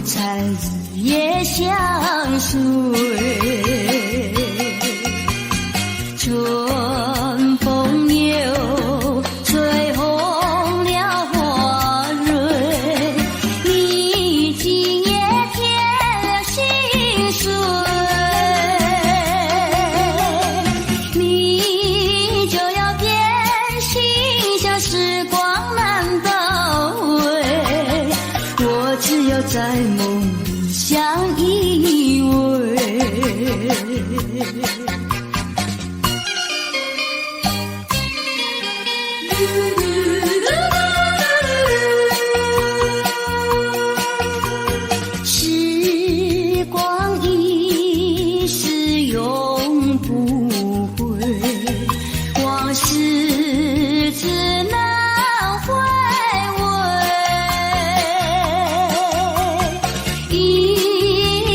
才日夜相随。春风又吹红了花蕊，你今夜添了心碎，你就要变心，像时光难倒回，我只有在梦里相依偎。时光一逝永不回，往事只能回味。忆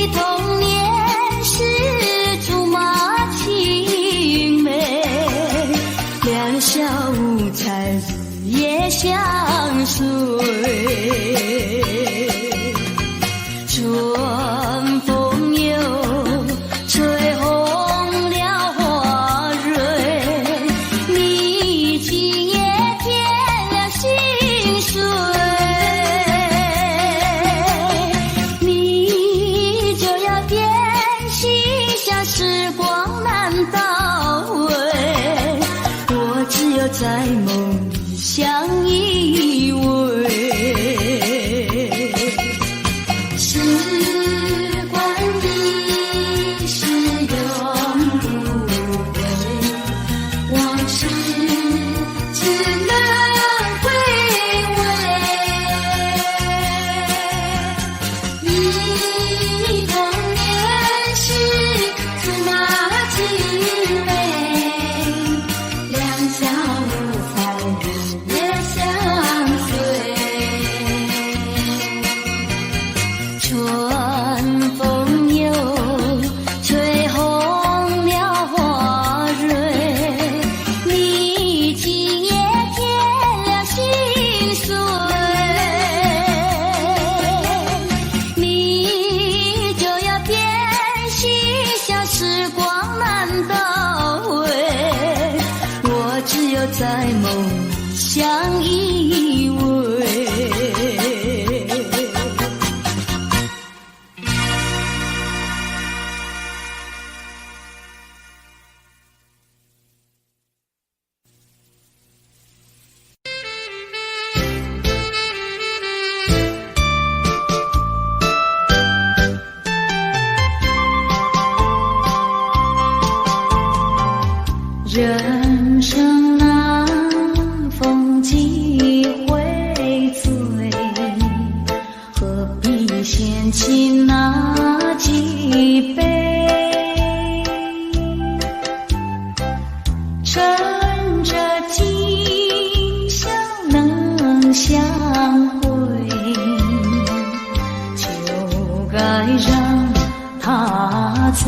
童年时竹马青梅，两小无猜日夜相随。春风又吹红了花蕊，你今夜添了心碎，你就要变心，像时光难倒回，我只有在梦里相依偎。时光一逝永不回，往事只能回味。忆童年时竹马青梅，两小无猜日夜相随。春风又吹红了花蕊，你今夜添了心碎，你就要变心，像时光难倒回，我只有在梦里相依偎。人生难逢几回醉，何必嫌弃那几杯？趁着今宵能相会，就该让他醉。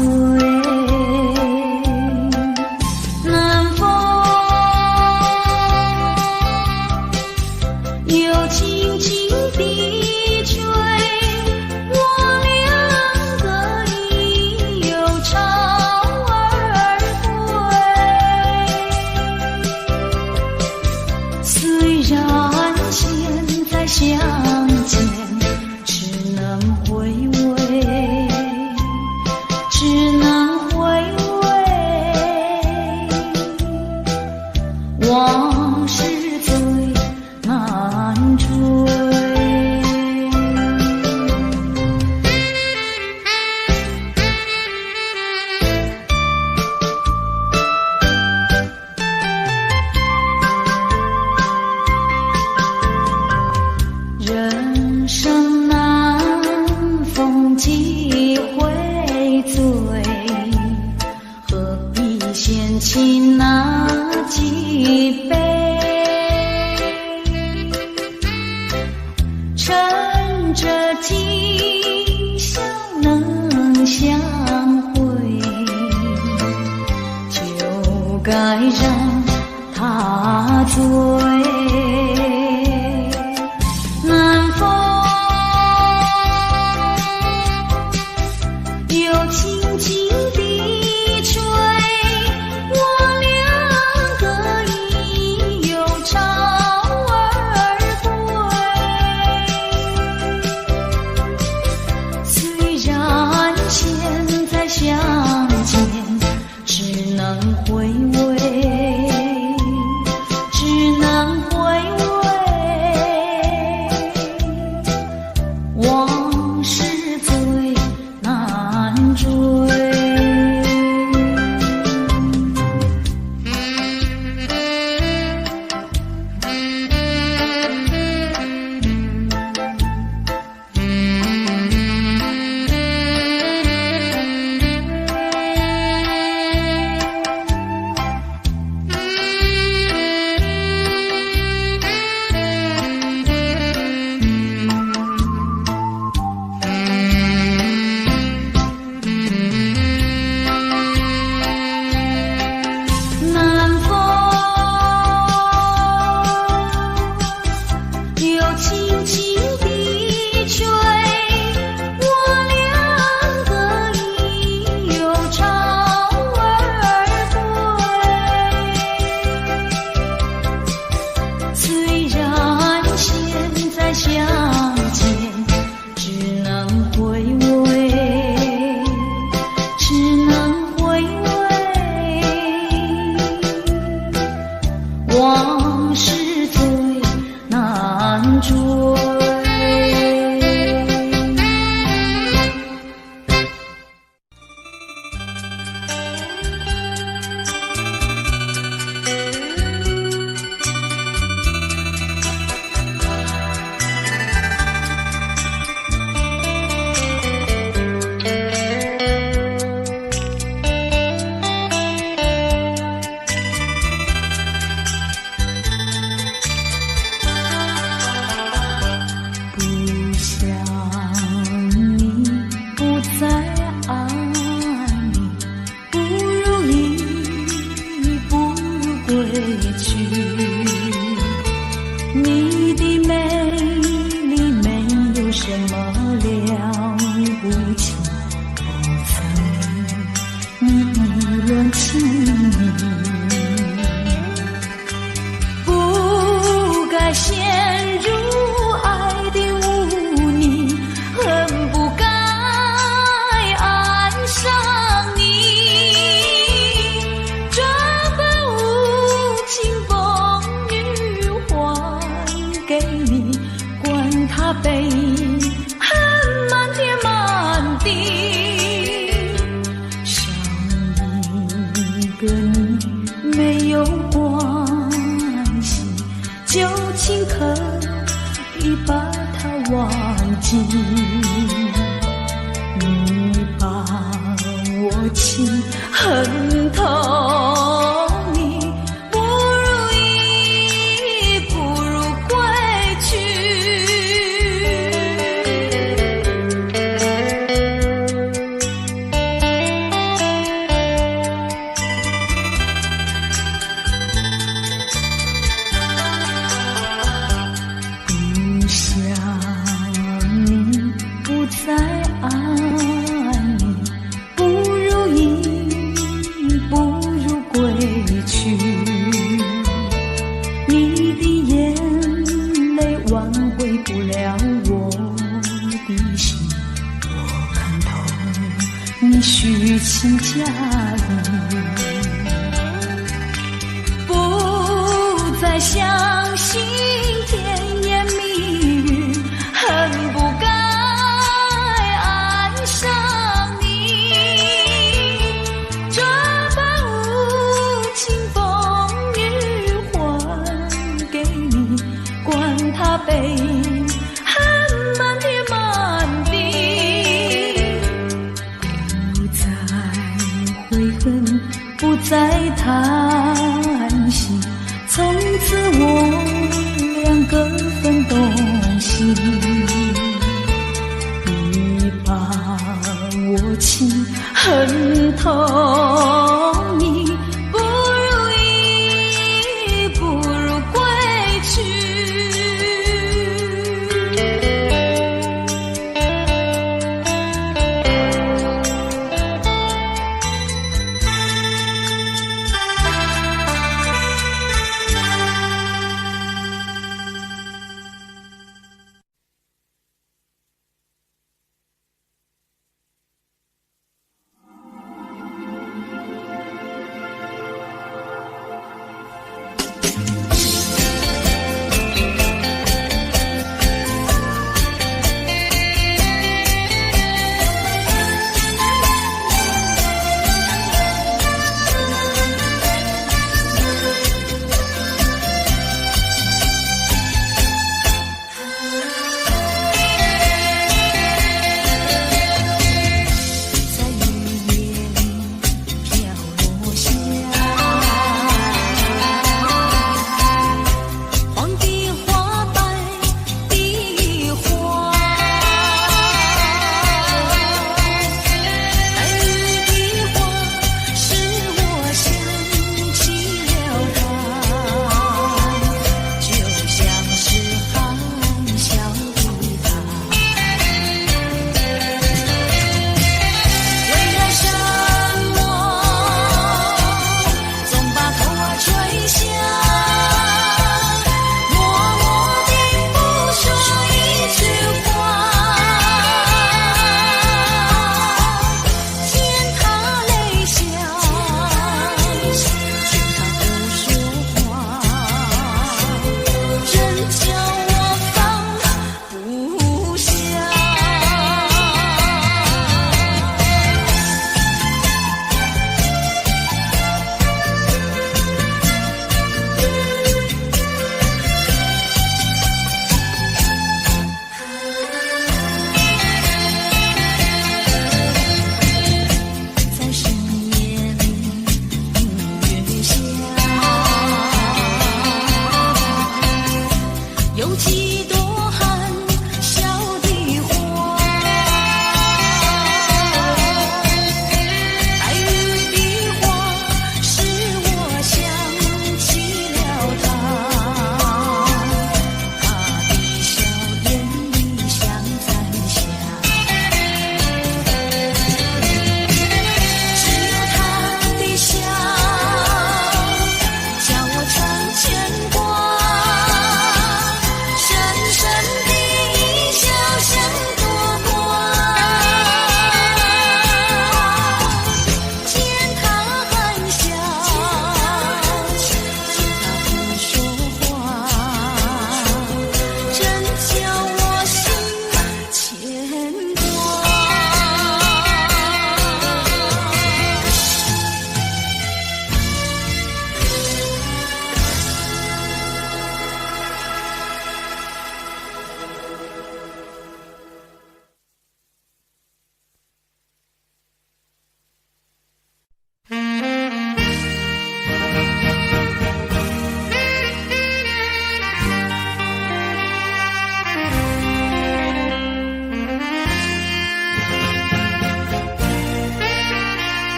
相见只能回味，只能回味，往事最难追。人生难逢几回醉，何必嫌弃那几杯？趁着今宵能相会，就该让他醉。难逢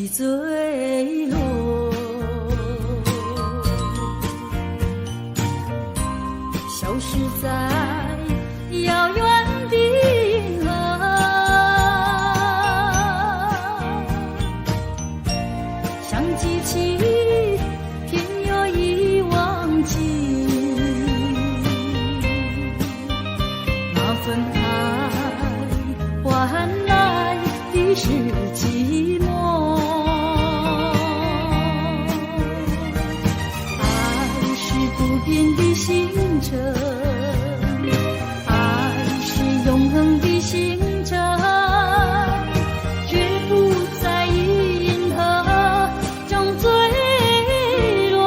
的坠落。消失在遥远的银河，想记起偏又已忘记，那份爱换来的是寂寞。爱是不变的星辰，爱是永恒的星辰，绝不在银河中坠落。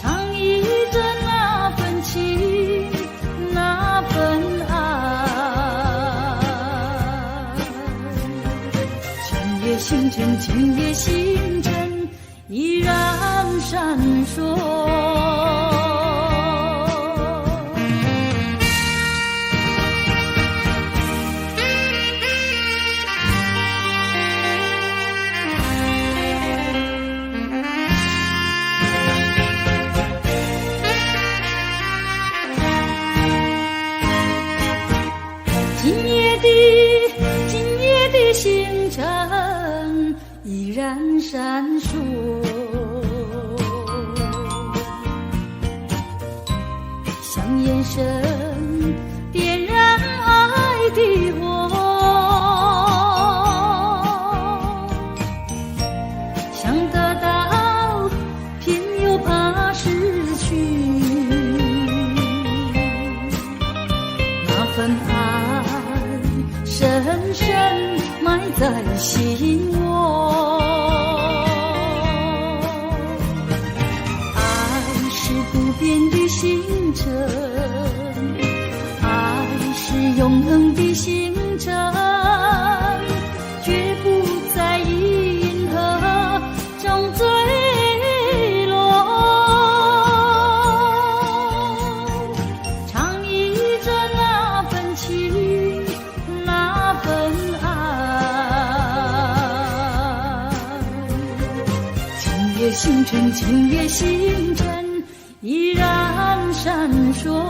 唱忆着那份情，那份爱。今夜星辰，今夜星辰依然闪烁。今夜的星辰依然闪烁，像眼神点燃爱的火，想得到偏又怕失去，那份爱深深埋在心窝。爱是不变的星辰，爱是永恒的星辰，绝不在银河中坠落。唱忆着那份情，那份爱。今夜星辰，今夜星辰依然闪烁。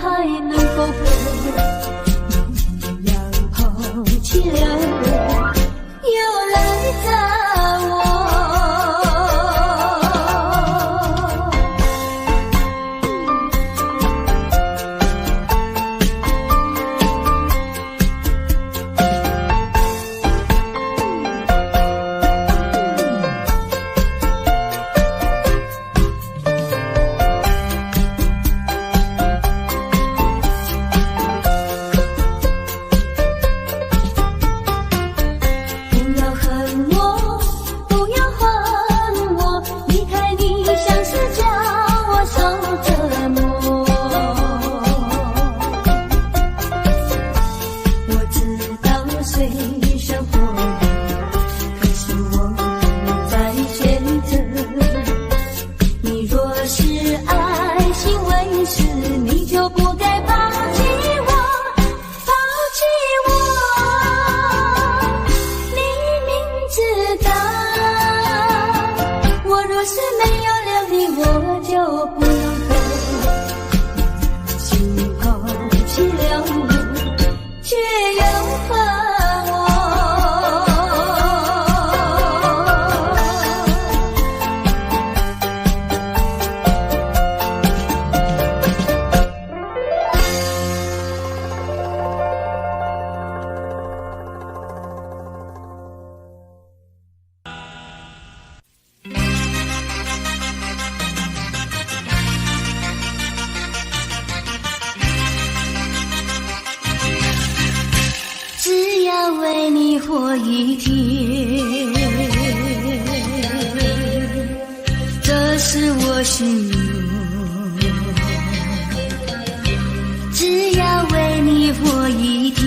还能够不要抛弃了就不能够心头凄凉，却又恨我。只要为你活一天，这是我心愿。只要为你活一天，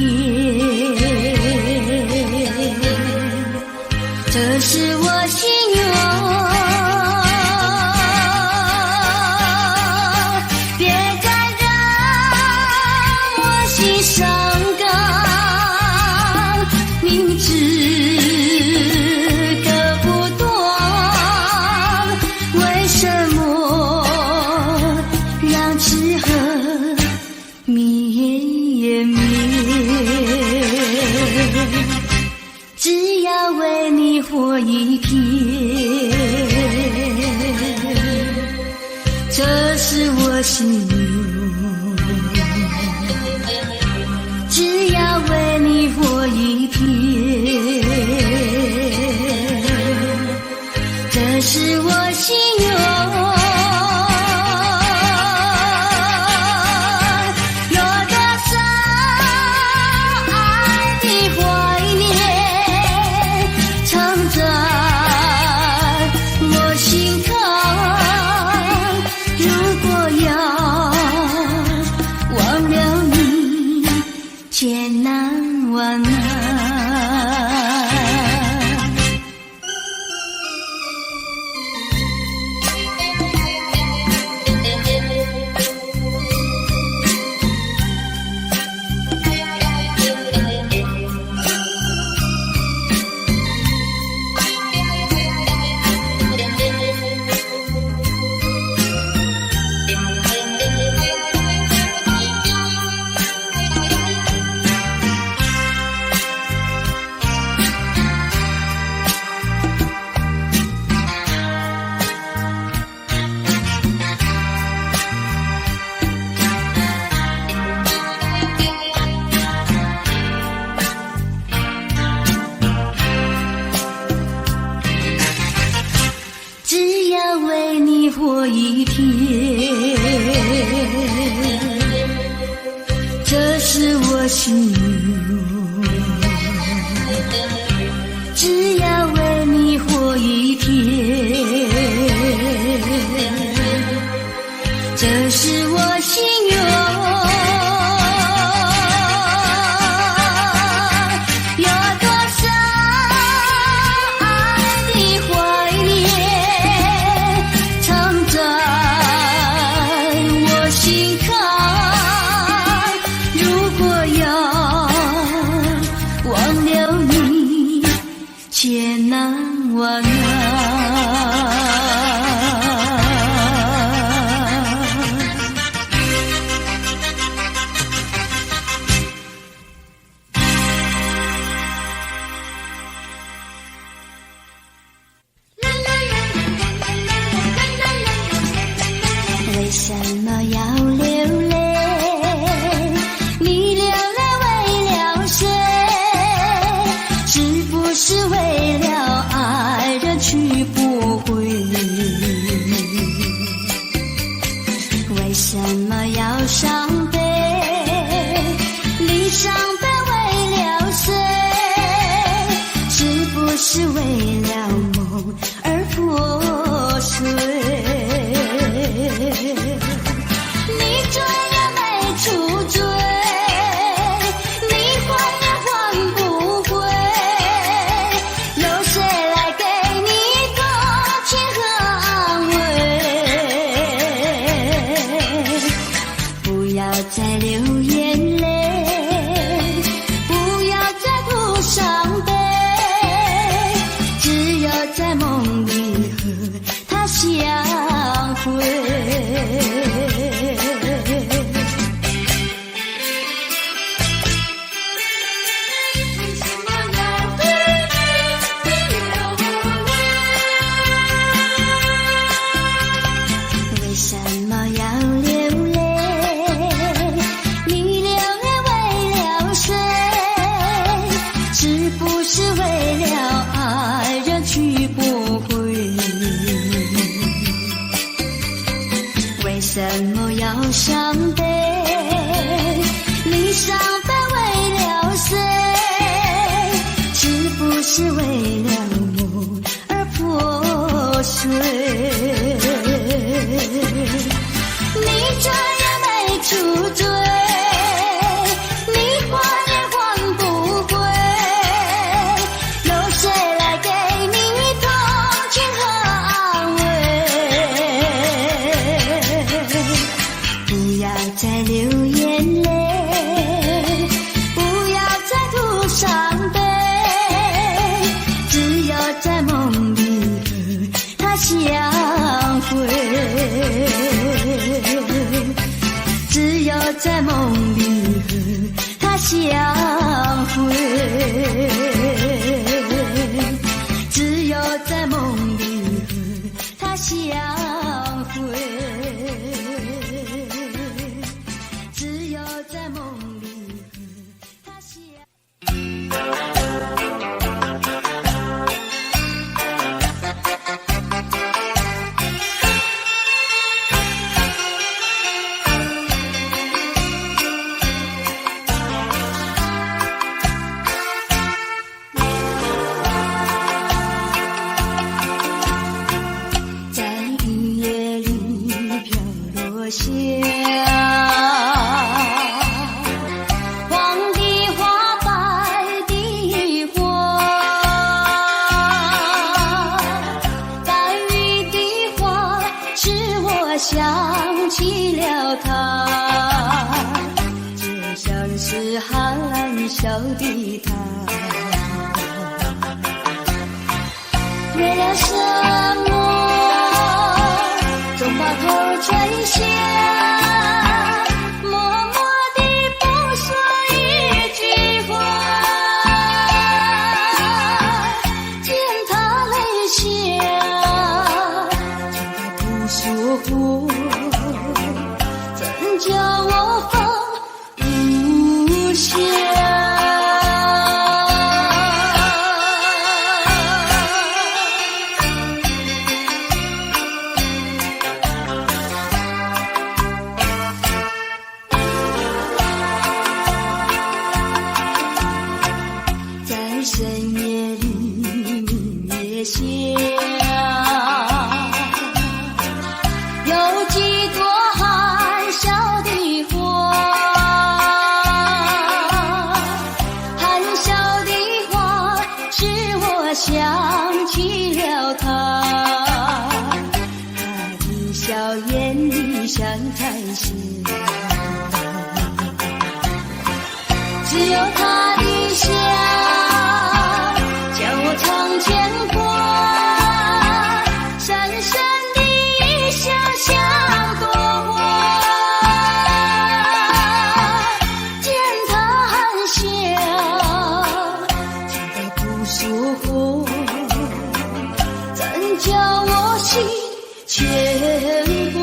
这是我心愿。别再让我心伤感，明知割不断，为什么让痴恨绵绵？只要为你活一天，这是我心愿。只要为你活一天，这是我心愿。有多少爱的怀念，藏在我心坎。如果要忘了你，千难万难。只要为你活一天，这是我心愿。只要为你活一天，这是我心愿。千难万难。为什么要流泪？你流泪为了谁？是不是为了爱人去不回？为什么要伤悲？你伤悲为了谁？是不是为了梦而破碎？你追也没处追，你还也还不回，有谁来给你多情和安慰？不要再流眼泪，不要再哭伤悲，是为了梦而破碎。你转也没出罪，你还也还不归，有谁来给你同情和安慰？不要再流眼泪，不要再涂伤悲，只有在梦里和他相会，只有在梦里和他相会，只有在梦里和他相会，只有在梦里和他相会。下黄的花，白的花，白云的花，使我想起了他，就像是含笑的他，为了什么总把头垂下，默默地不说一句话，见他泪下，见他不说话，怎叫我放不下？深夜里明月下，有几朵含笑的花，含笑的花使我想起了他，他的笑眼里像彩霞，只有他的笑常牵挂，深深的一笑像朵花，见他含笑，见他不说话，怎叫我心牵挂？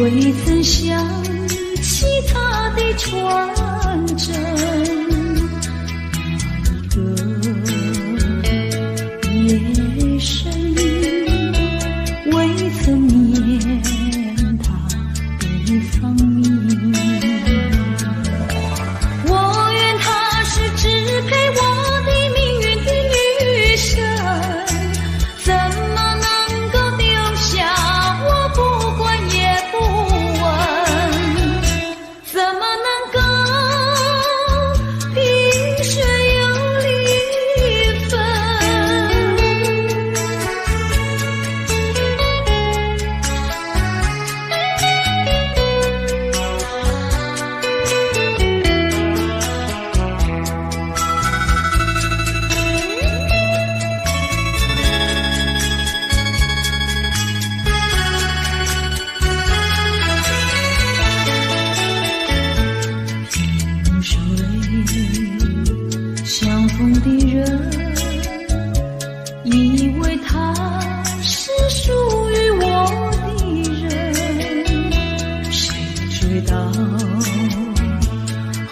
未曾想起他的传真，夜深未曾念他的芳名，我愿她是支配我的命运的女神，怎么能够丢下我不管也不问，怎么能够萍水有离分。手里相逢的人，以为他是属于我的人，谁知道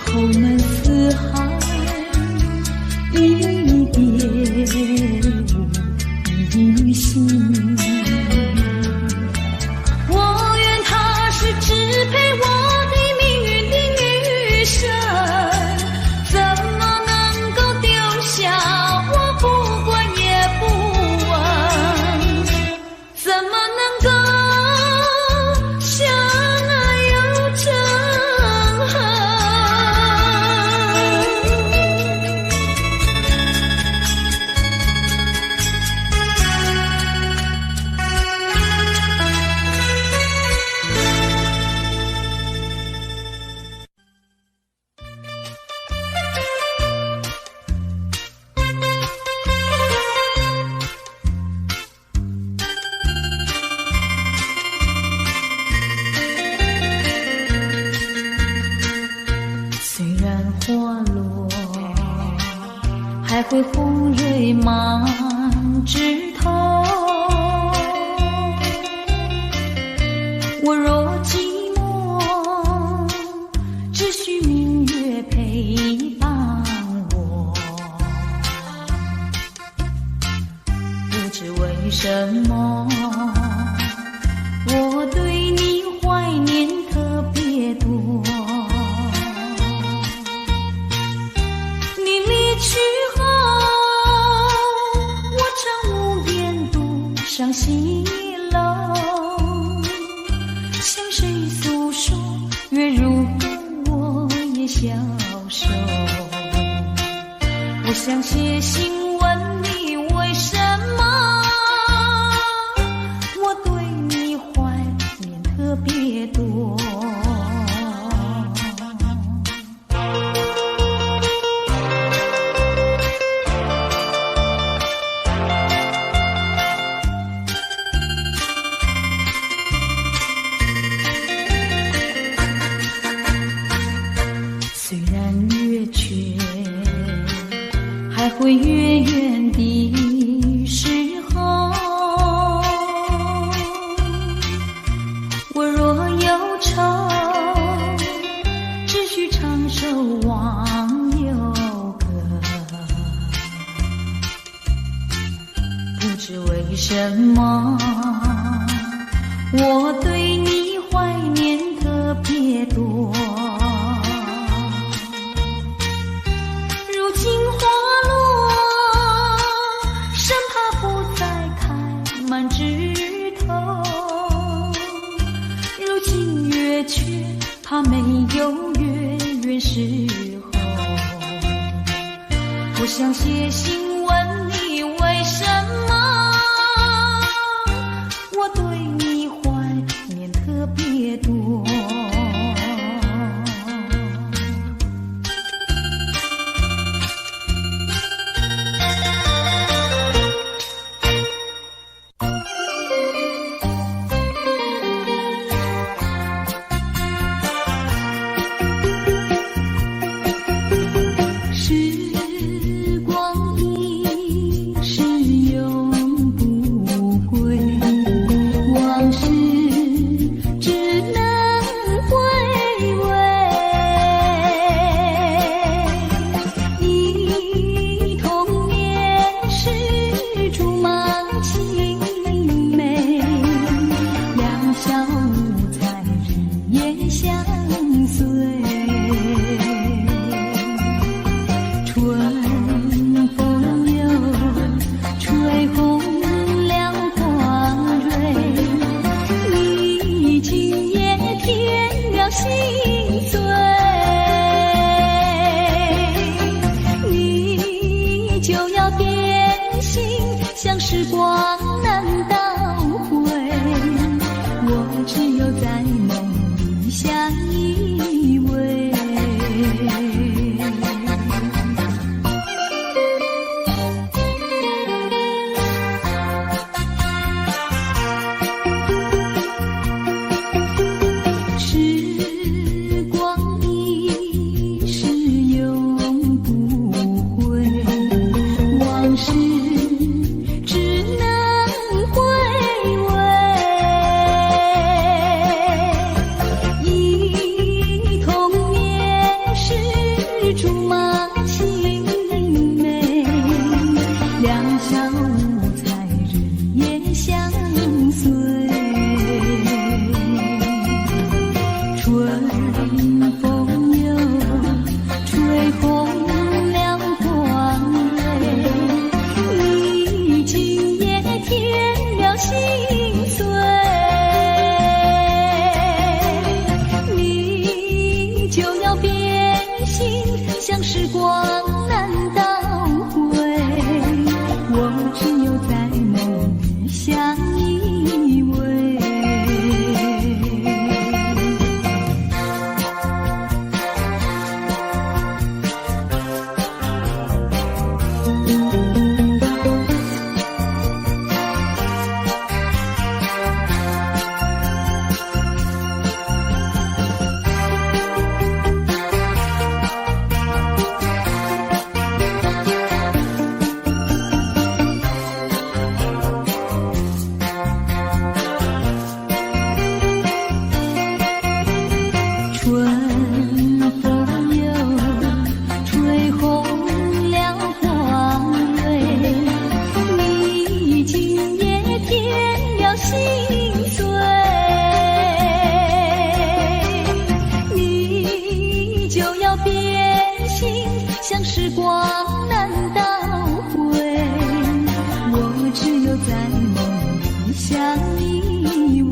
后门四海，一别无音信。我愿她是支配我的命运的女神，怎么能够丢下我不管也不问，怎么能够相爱又憎恨。虽然花落，还会红蕊满枝头。我若寂寞，只需明月陪伴我。不知为什么，我对你怀念特别多。去后，我常无边独上西楼，向谁诉说？月如歌，我也消瘦。我想写信问你，为什么我对你怀念特别多？虽然月缺，还会月圆的时候。我若忧愁，只需唱首忘忧歌。不知为什么，我对你怀念特别多。如今花落，生怕不再开满枝头。如今月缺，怕没有月圆时候。我想写信问你，为什么我对你怀念特别多？光难倒回，我只有在梦里相依偎。时光一逝永不回，往事只能回味。忆童年时竹马青梅，两小无猜日夜相随。春风又吹红了光蕊，你今夜添了心碎。你就要变心，像时光难倒回，我只有在梦里相依偎。春风又吹红了光蕊，你今夜添了心碎。你就要变心，像时光难倒回，我只有在梦里相依偎。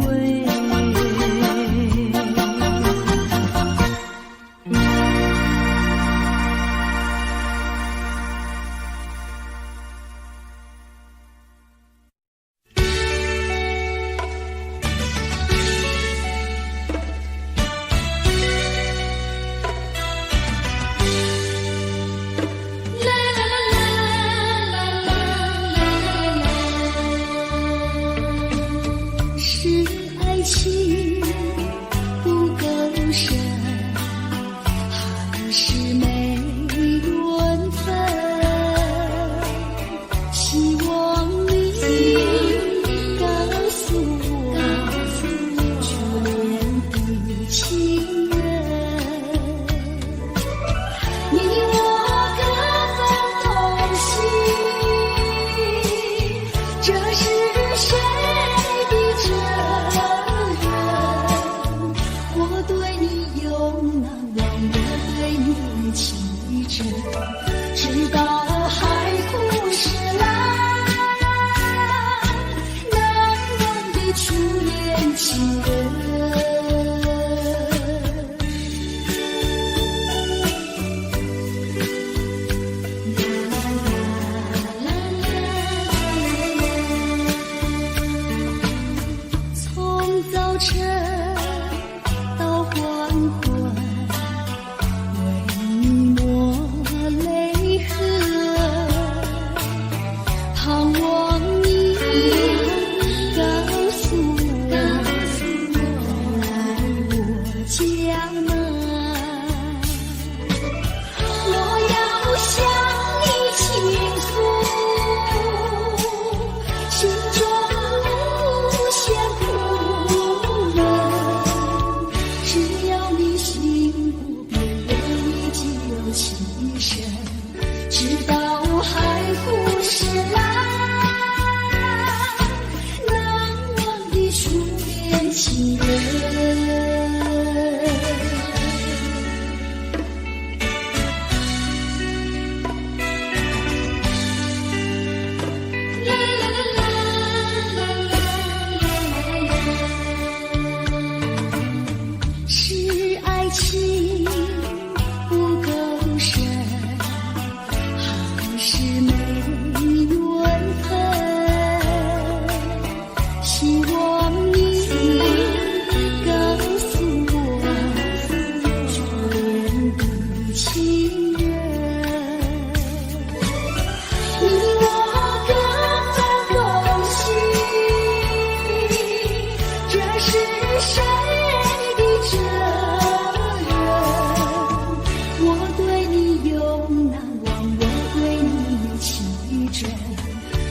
是爱情不够深，还是没缘分？希望你告诉我，初恋的情人，你我各分东西，这是谁的责任？我对你用难忘的对你情真，直到海枯石烂，难忘的初恋情人。啦啦啦啦啦啦。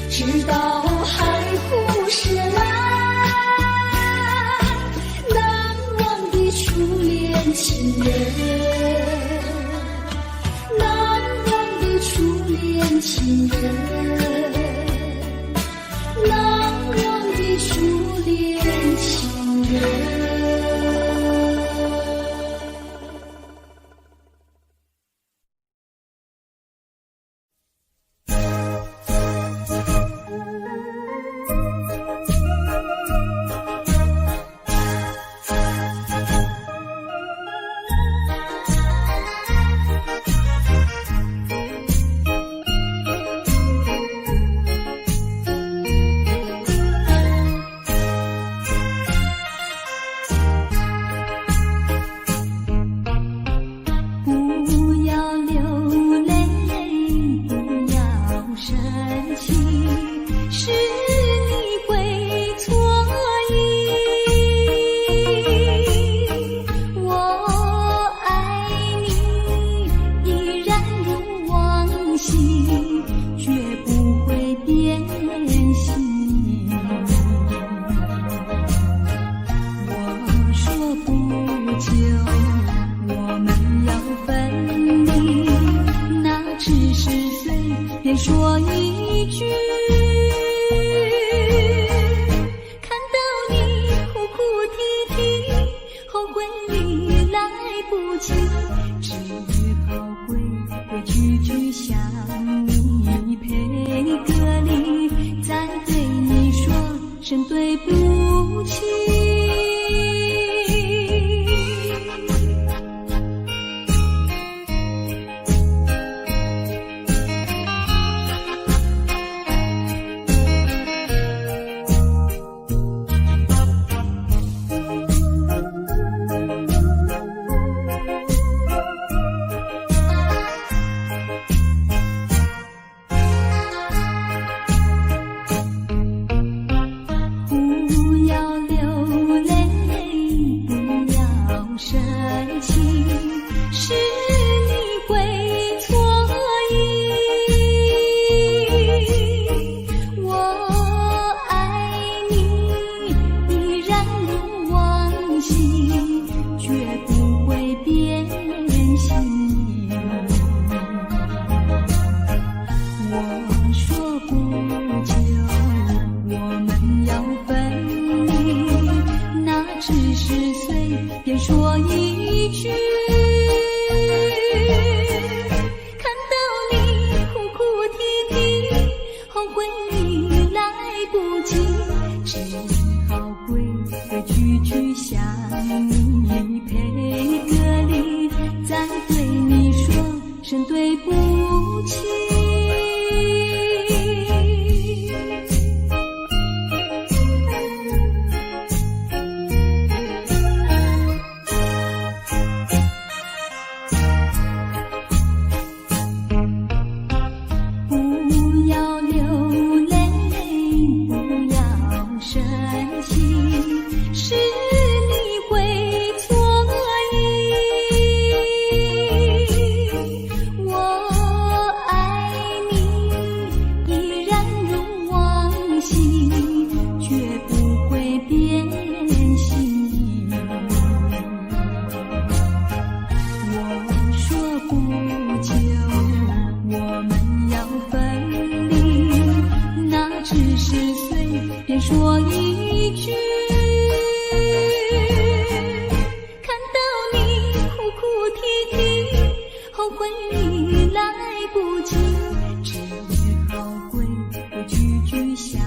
直到海枯石烂。难忘的初恋情人，难忘的初恋情人，难忘的初恋情人。说一句，看到你哭哭啼啼，后悔已来不及，只好规规矩矩向你赔个礼，再对你说声对不起。便说一句，看到你哭哭啼啼，后悔已来不及，只好规规矩矩向你赔个礼，再对你说声对不起。便说一句，看到你哭哭啼啼，后悔已来不及，只好规规矩矩向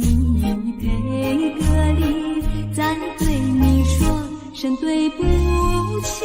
你赔个礼，再对你说声对不起。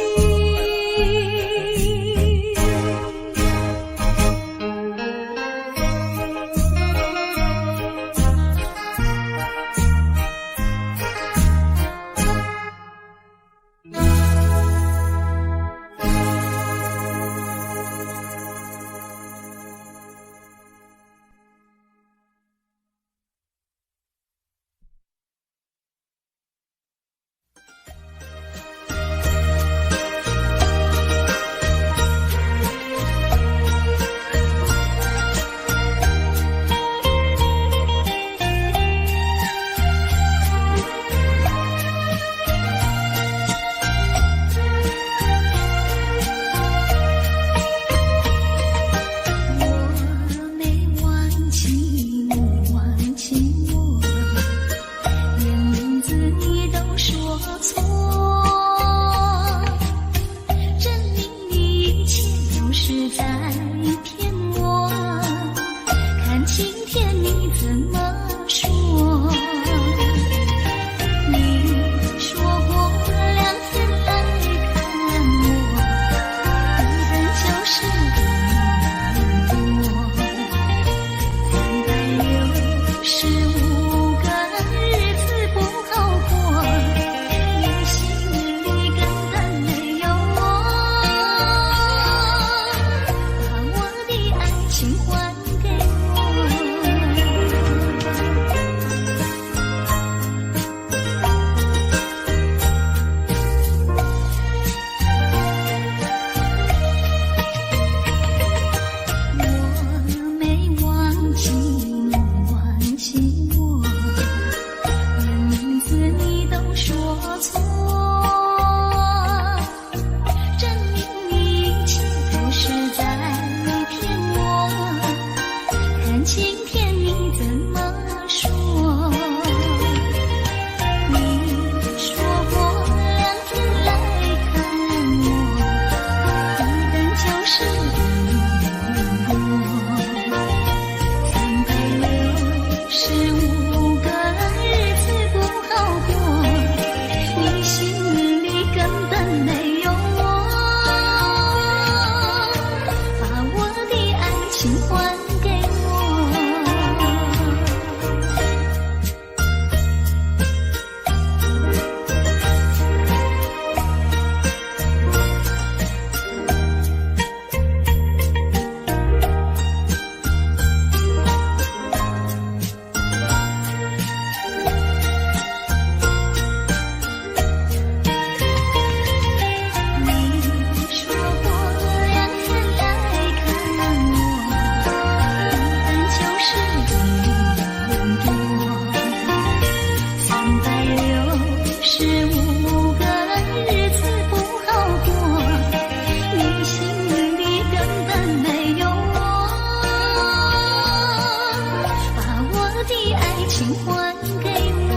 的爱情还给我。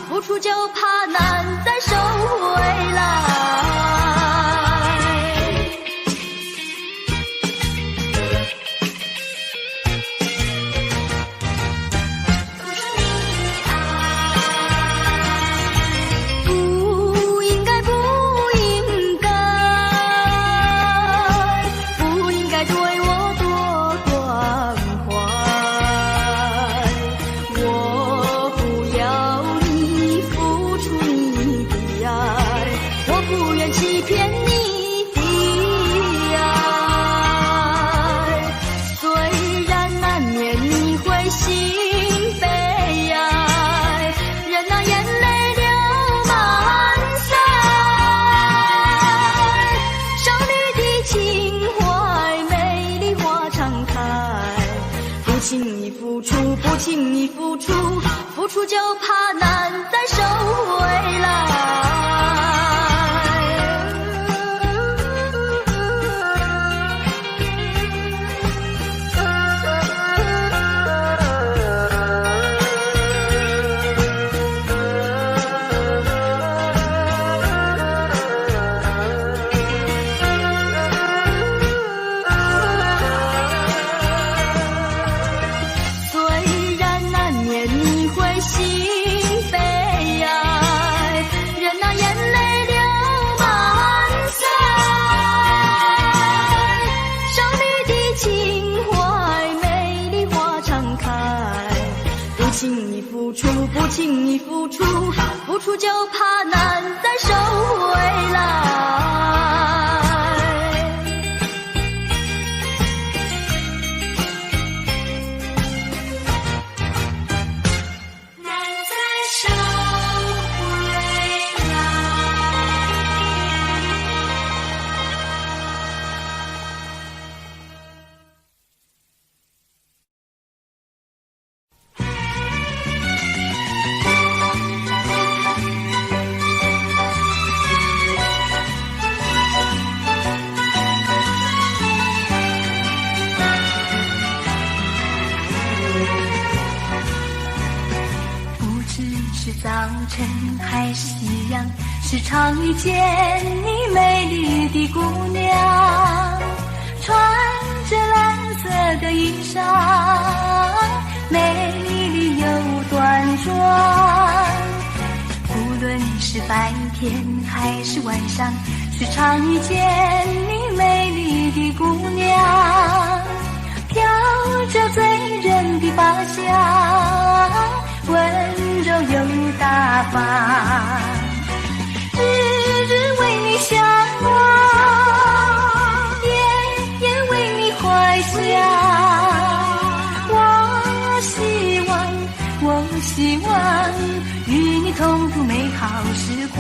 付出就怕难再收回来。不应该，不应该，不应该该对我多关怀。我不要你付出你的爱，我不愿欺骗你的爱。虽然难免你会心悲哀，任那眼泪流满腮。少女的情怀，美丽花常开。不轻易付出，不轻易付出，付出就怕难再收回来。虽然难免你会心悲哀，任那眼泪流满腮。少女的情怀，美丽花常开。不轻易付出，不轻易付出，付出就怕难再收回来。难再收回来。不知是早晨还是夕阳，时常遇见你美丽的姑娘，穿着蓝色的衣裳，美丽又端庄。无论是白天还是晚上，时常遇见你美丽的姑娘，飘着醉人的发香，温柔又大方。日日为你向往，夜夜为你怀想。我希望与你同度美好时光。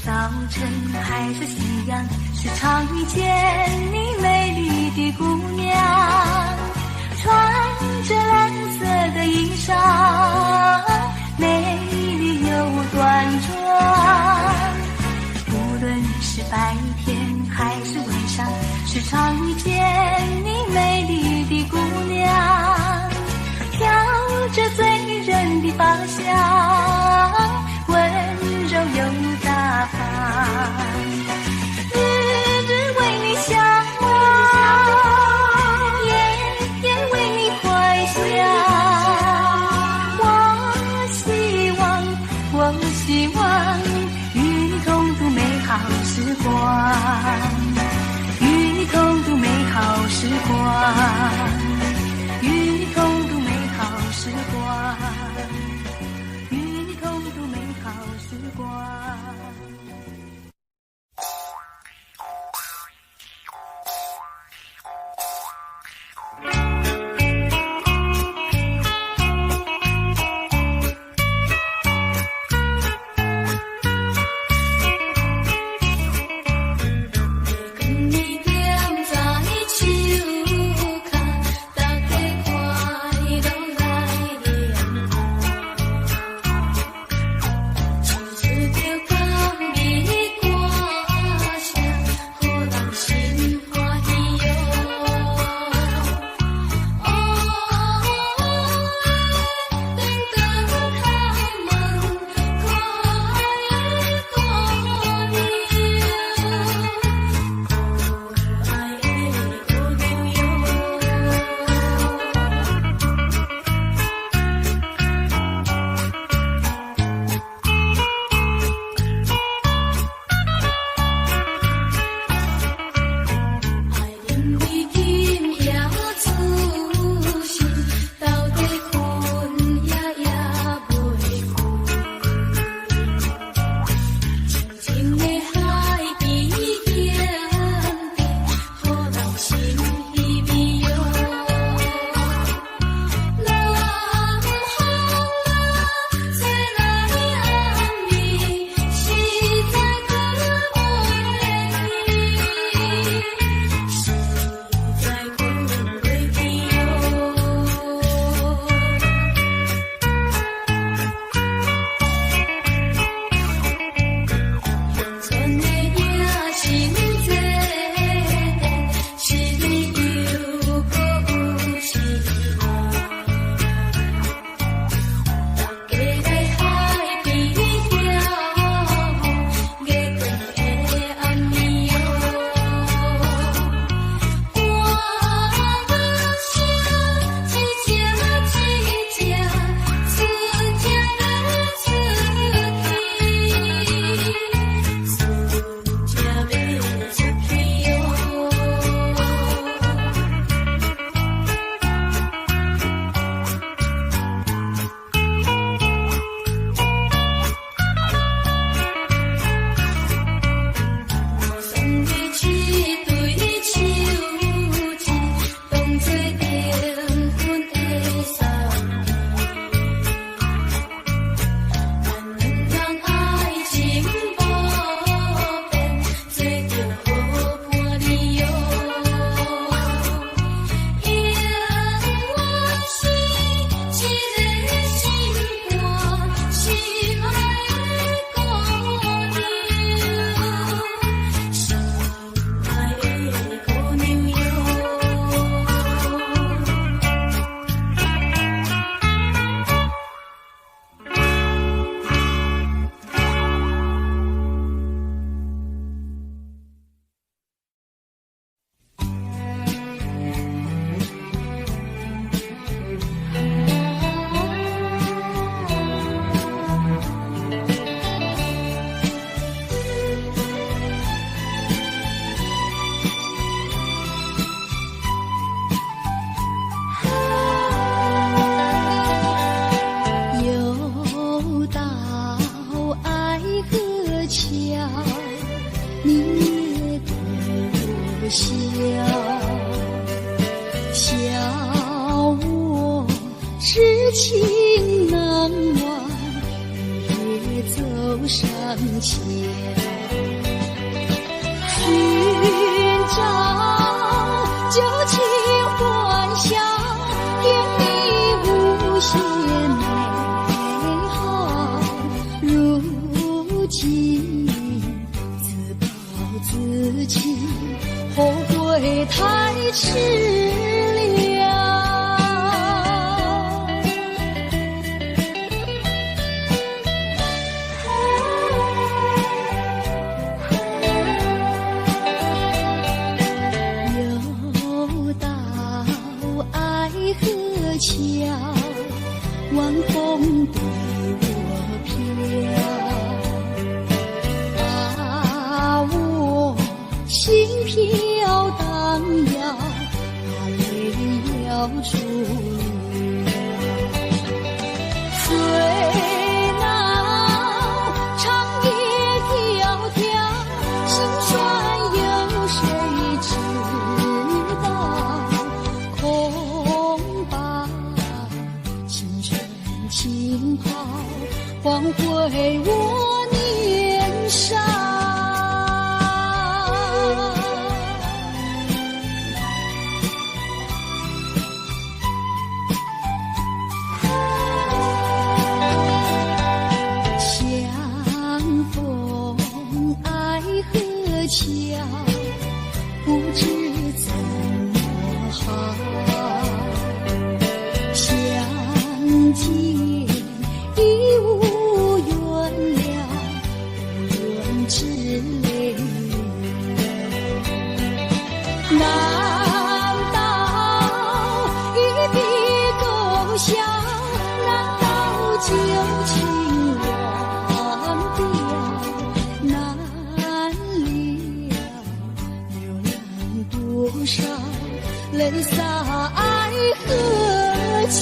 早晨还是夕阳，时常遇见你美丽的姑娘，穿着蓝色的衣裳，美丽又端庄。无论是白天还是晚上，时常遇见你美丽的姑娘，飘着醉人的发香，温柔又大方。日日为你向往，夜夜为你怀想。我希望与你同度美好时光，与你同度美好时光，与你同度美好时光，与你同度美好时光。看笑，笑我痴情难忘，夜走上桥，寻找旧情欢笑，甜蜜无限美好。如今自暴自弃，后悔太迟了。又到爱河桥，晚风对我飘。心飘荡摇，泪要出了。岁老长夜迢迢，心酸有谁知道？空把青春轻抛，换回我年少。桥不知怎么好，相见已无缘了，无缘之泪。难道一笔勾销？难道旧情忘掉？难多少泪洒爱河桥。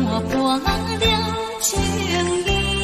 看破了情意。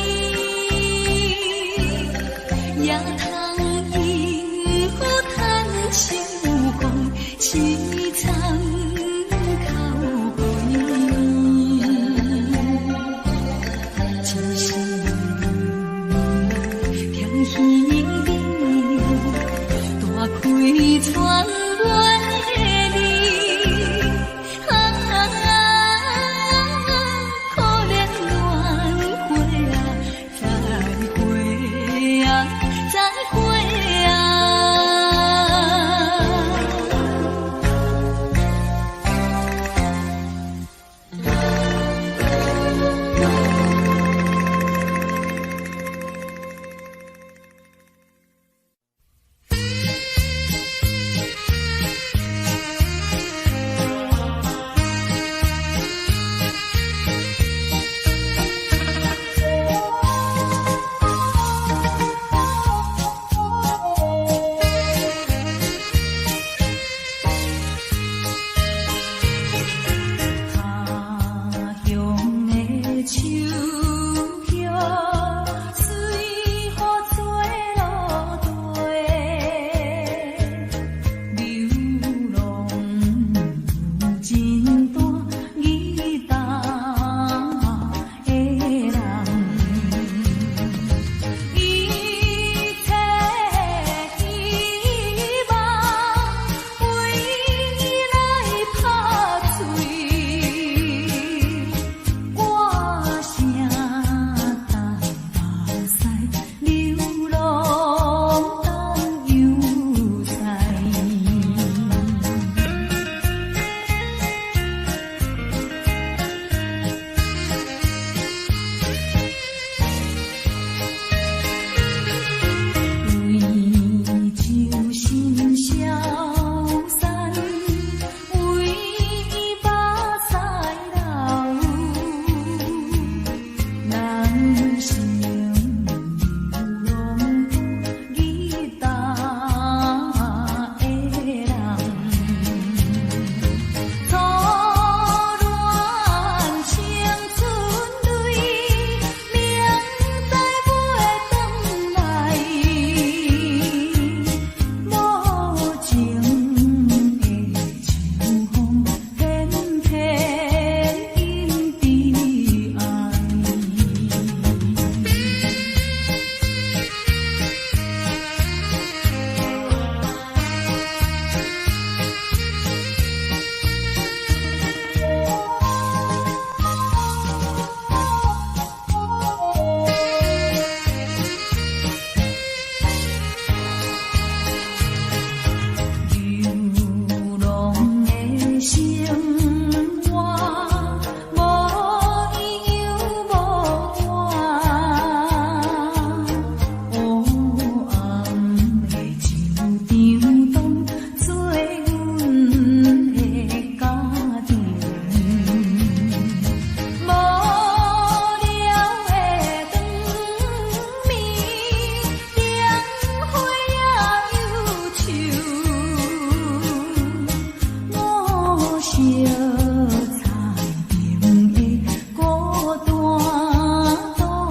我的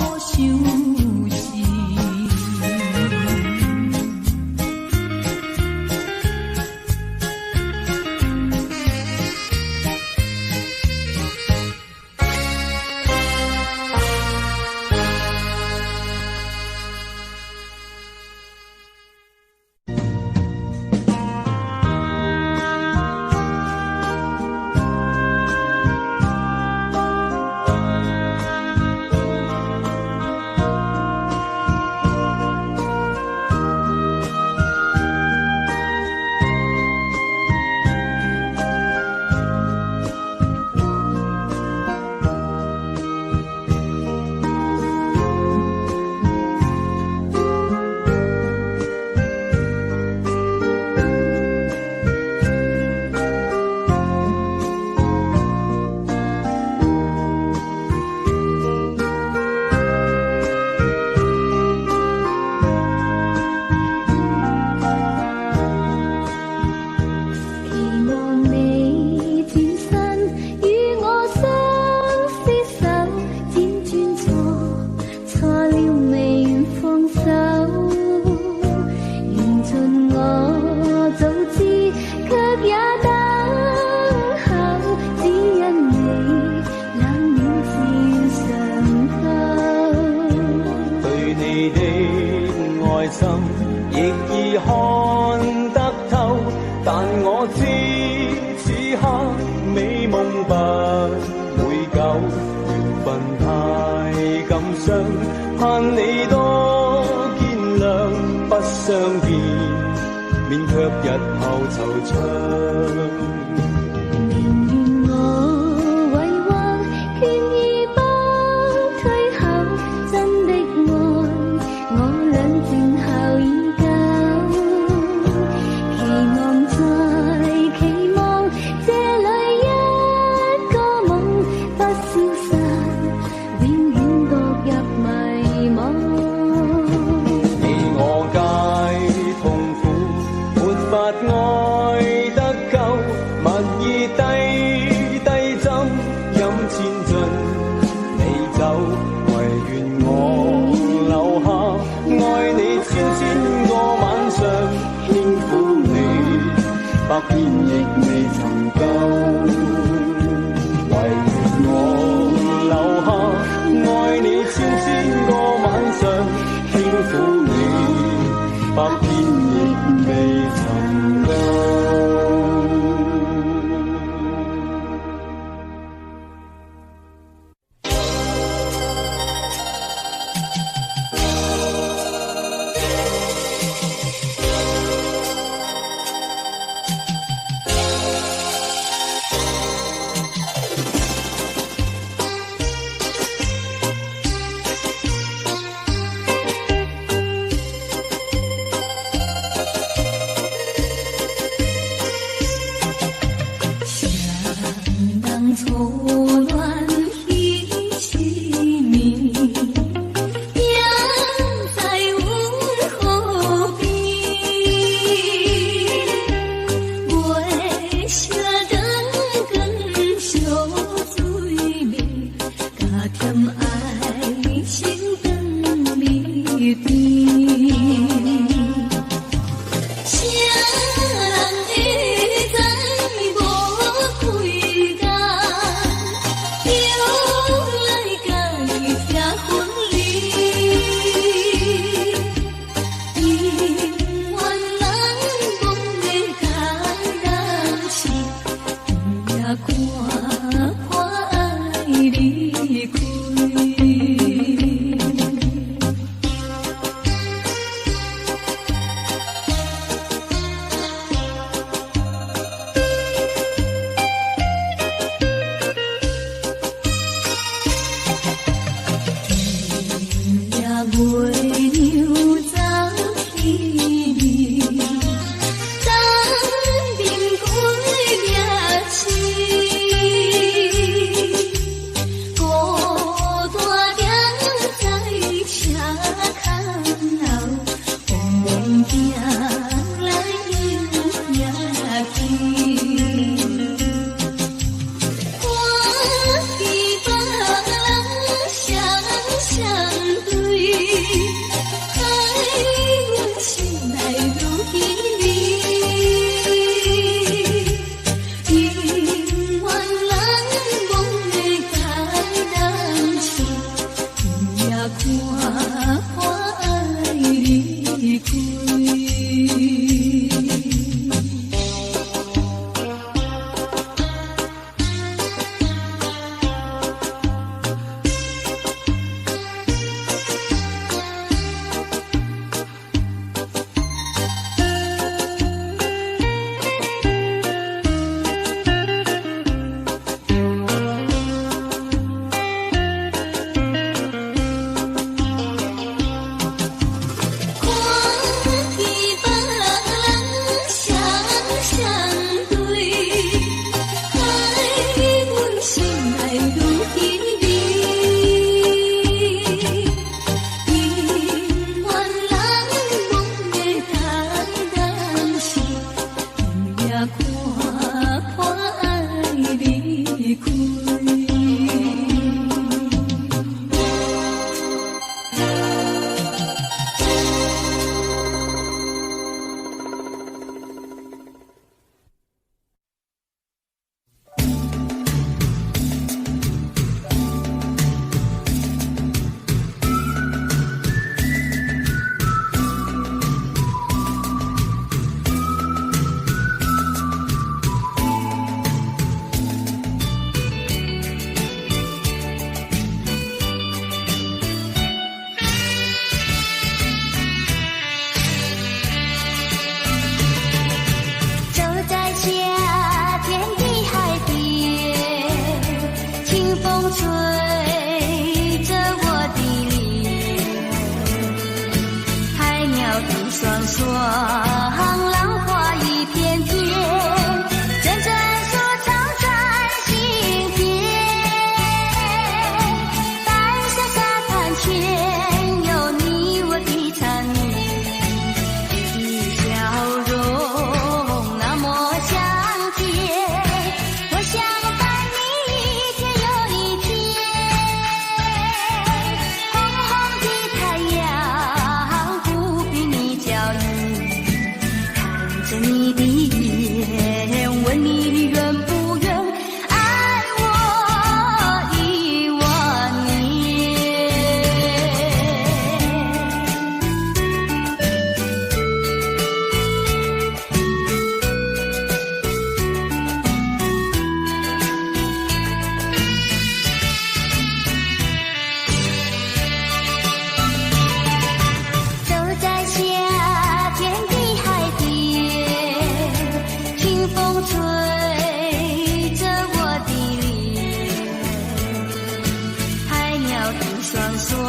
不双双，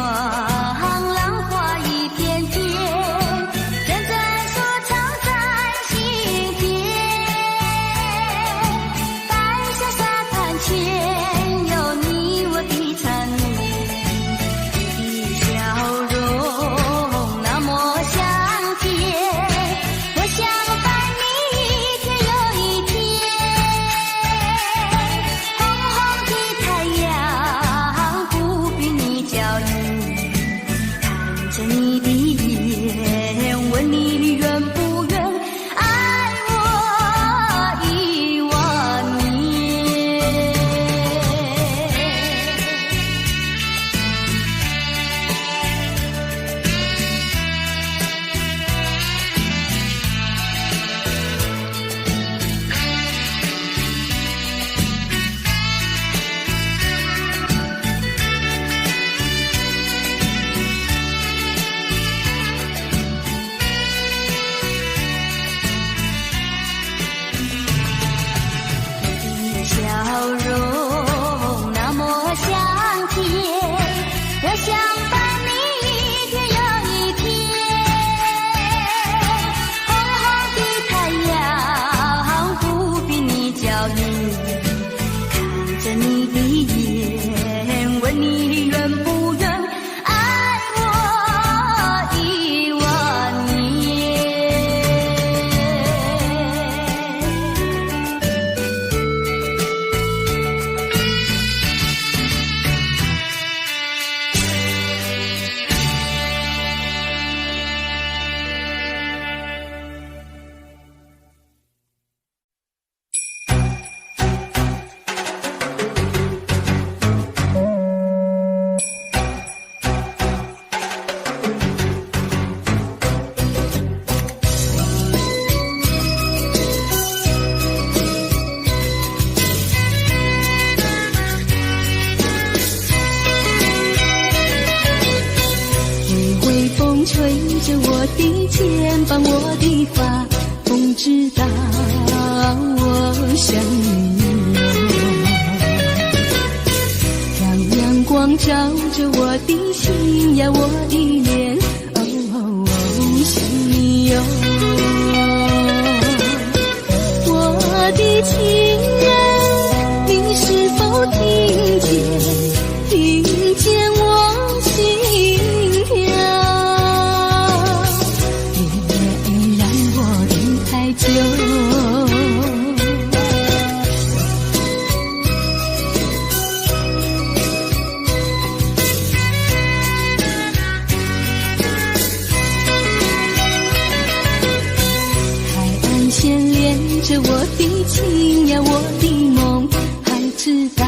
浪花一片片，人在说唱在心田。白沙沙滩前有你我的缠绵，你的笑容那么香甜，我想伴你一天又一天。红红的太阳不比你娇艳，看着你的眼，问你愿不愿爱我10000年。笑容那么香甜，我想伴你一天又一天。红红的太阳不比你娇艳，看着你的眼，问你愿不愿爱我10000年。微风吹着我的肩膀，我的发，风知道我想你哦。让阳光照着我的心呀，我的脸，想你哟。我的情人，你是否听见？听见我心跳，别让我等太久。海岸线连着我的情呀，我的梦，还知道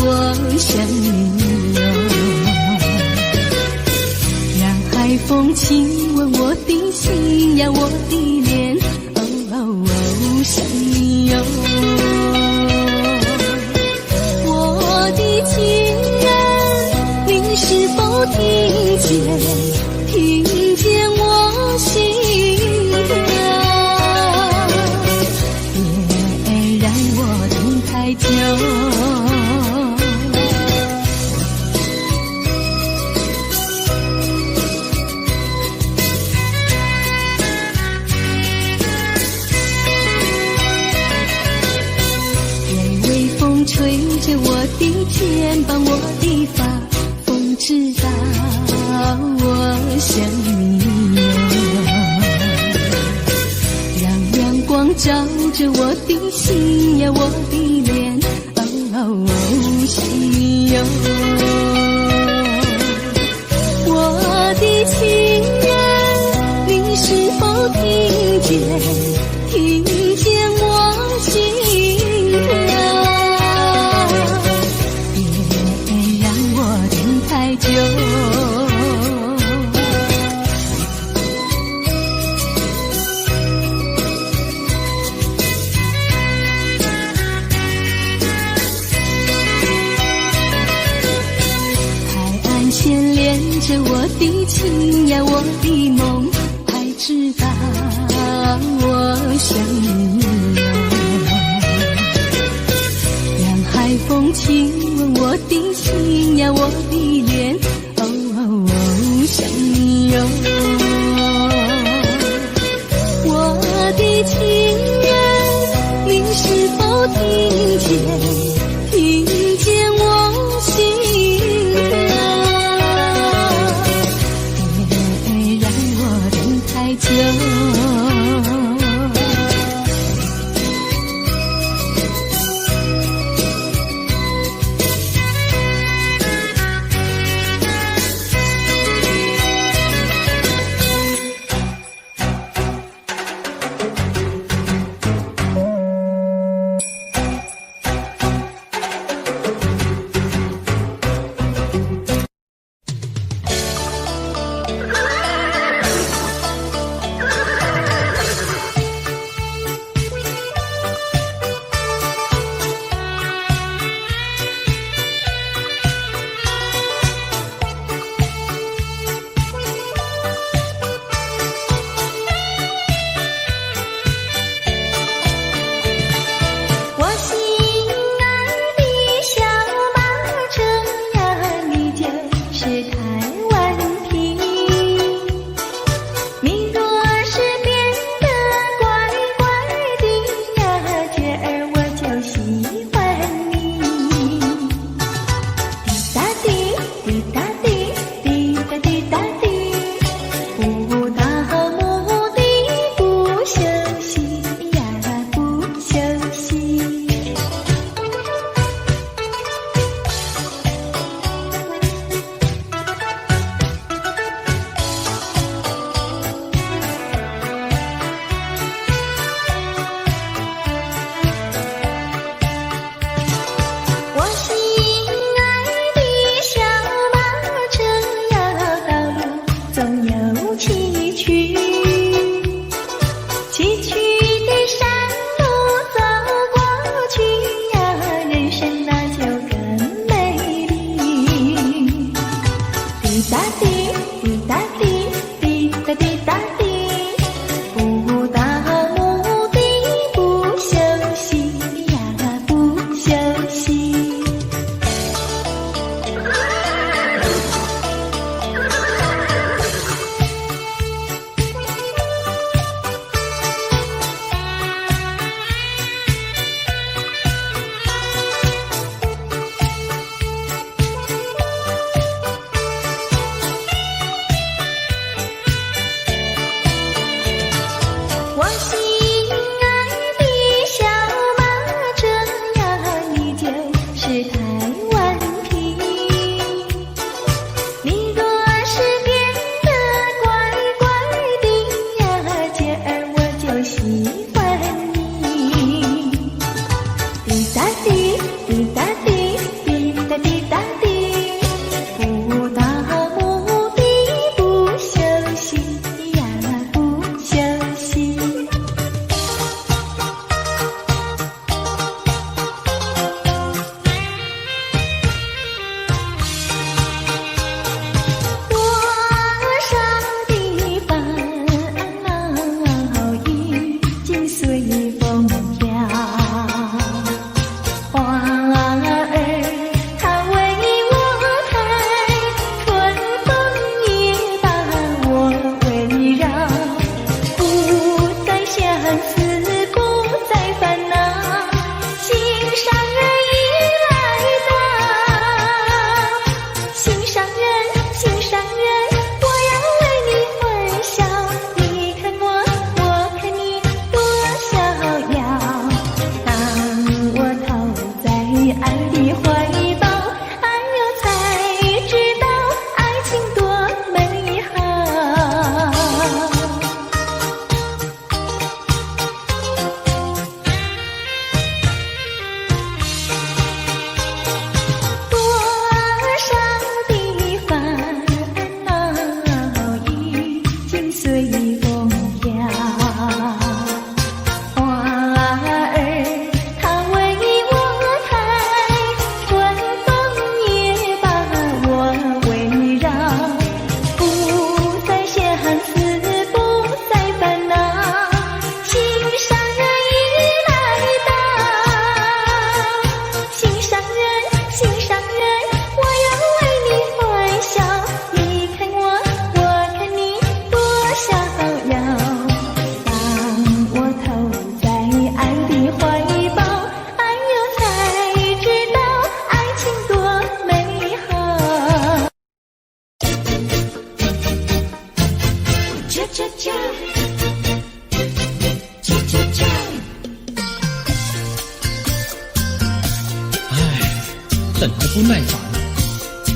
我想你哟。让海风亲吻我的心呀，我的脸，想你哟。我的情人，你是否听见？听见我心跳，别让我等太久。吹着我的肩膀，我的发，风知道我想你哟。让阳光照着我的心呀，我的脸，想你哟。我的情人，你是否听见？听见我心跳，太久。海岸线连着我的情呀，我的梦，还知道我想你哟。让海风亲吻我的心呀，我的脸，想你哟。我的情人，你是否听见我心歌？别让我等太久。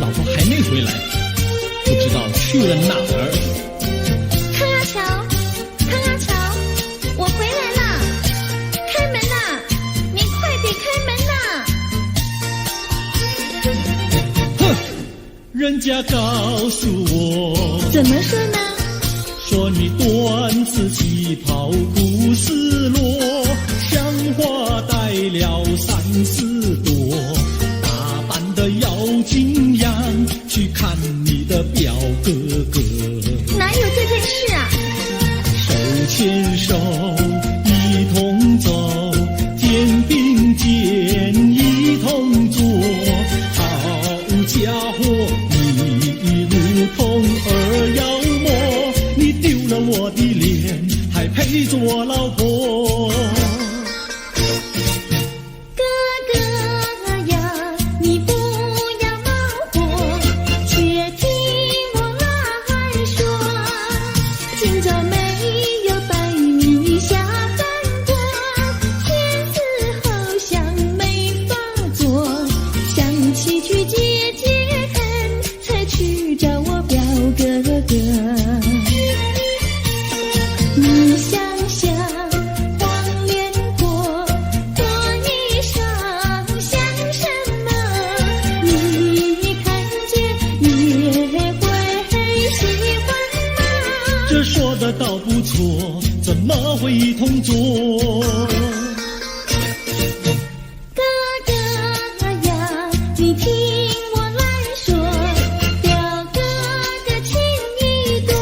老婆还没回来，不知道去了哪儿。康阿乔，康阿乔，我回来啦！开门啦！你快点开门啦！哼，人家告诉我，怎么说呢？说你短子旗袍不丝落，像花戴了3、4朵，打扮得妖精样，去看你的表哥哥。哪有这件事啊？手牵手一同走，肩并肩一同坐，好家伙，你如同儿妖魔，你丢了我的脸，还配做我老婆？哥哥呀，你不要恼火，且听我来说，今朝没有带你下饭锅，天死后想没法做，想起去解解恨，才去找我表哥哥。你想想黄连果，果衣裳像什么？你看见也会喜欢吗？这说的倒不错，怎么会一同做？哥哥呀，你听我来说，表哥哥情意多，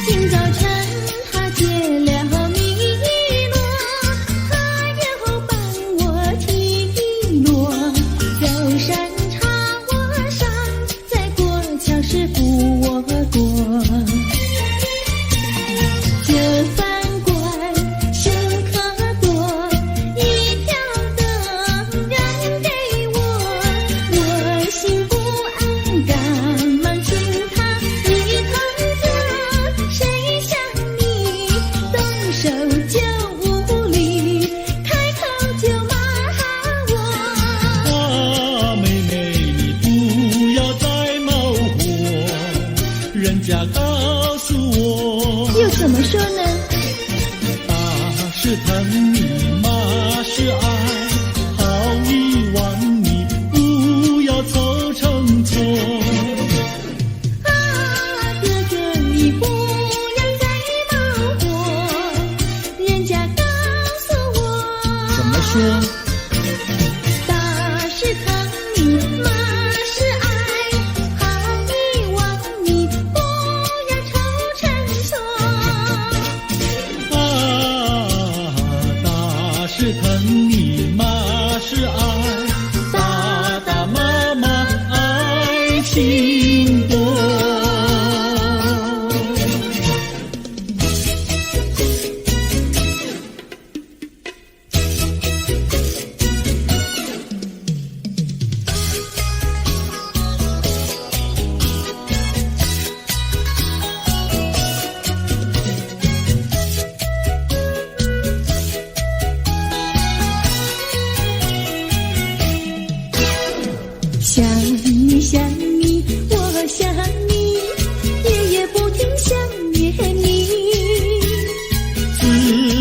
今早晨他解了迷罗，他又帮我提罗，走山茶我上，再过桥师傅我过。这饭馆生客多，一条灯燃给我，我心不安，赶忙请他一同坐。谁想你动手就无礼，开口就骂我。啊，妹妹，你不要再冒火，人家告诉我，又怎么说呢？打是疼你，骂是爱，好遗忘你，不要凑成错。啊，哥哥你不要再冒火，人家告诉我，怎么说？打是疼你，骂是爱，好遗忘你，不要凑成错。啊，打是疼你，骂是爱，打打骂骂爱情多。想你想你，我想你，夜夜不停想念你。自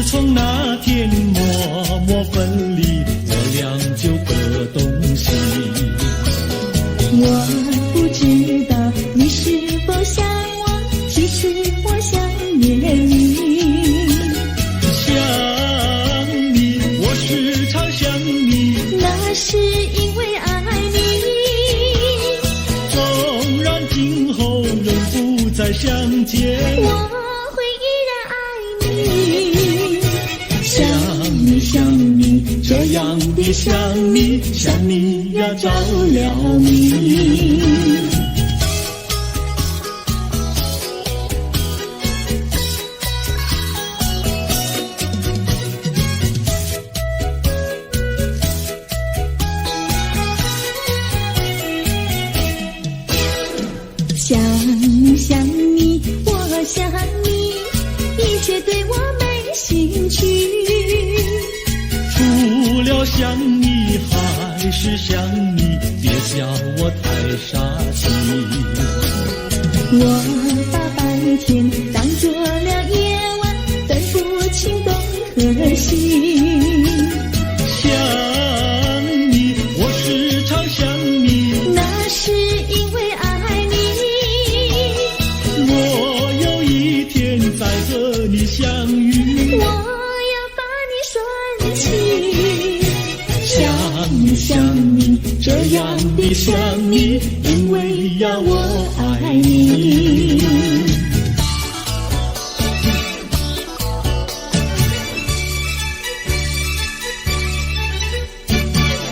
从那天默默分离，我俩就各东西。我不知道你是否想我，其实我想念你。想你，我时常想你，那是因为爱你。纵然今后仍不再相见，我会依然爱你。想你想你，这样的想你，想你呀着了迷。想你想你，我想你，一切对我没兴趣。除了想你还是想你，别叫我太傻心。我把白天当作了夜晚，分不清东和西。想你，我时常想你，那是因为爱你。我有一天再和你相遇，我要把你拴起。想你想你，这样的想你，因为呀我爱你。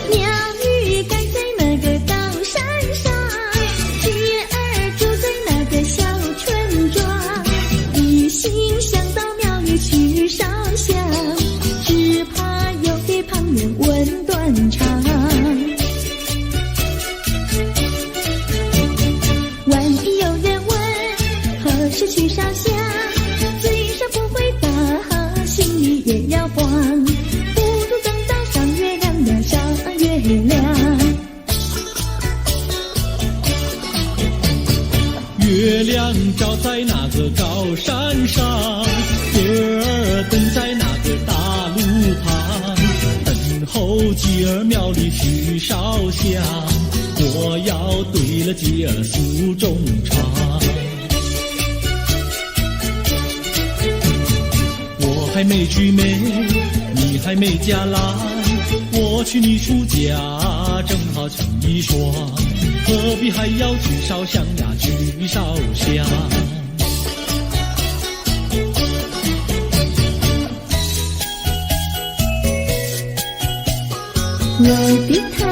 鸟语赶在那个高山上，鱼儿住在那个小村庄，一心想到庙里去烧香，只怕又给旁人问断肠。万一有人问何时去烧香，嘴上不回答，心里也要慌，不如等到上月亮呀上月亮。月亮照在那个高山上，月儿等在那个大路旁，等候鸡儿庙里去烧香，我要对了鸡儿诉衷肠。我还没娶媒，你还没嫁来，我娶你出嫁正好成一双，何必还要去烧香呀去烧香。我的他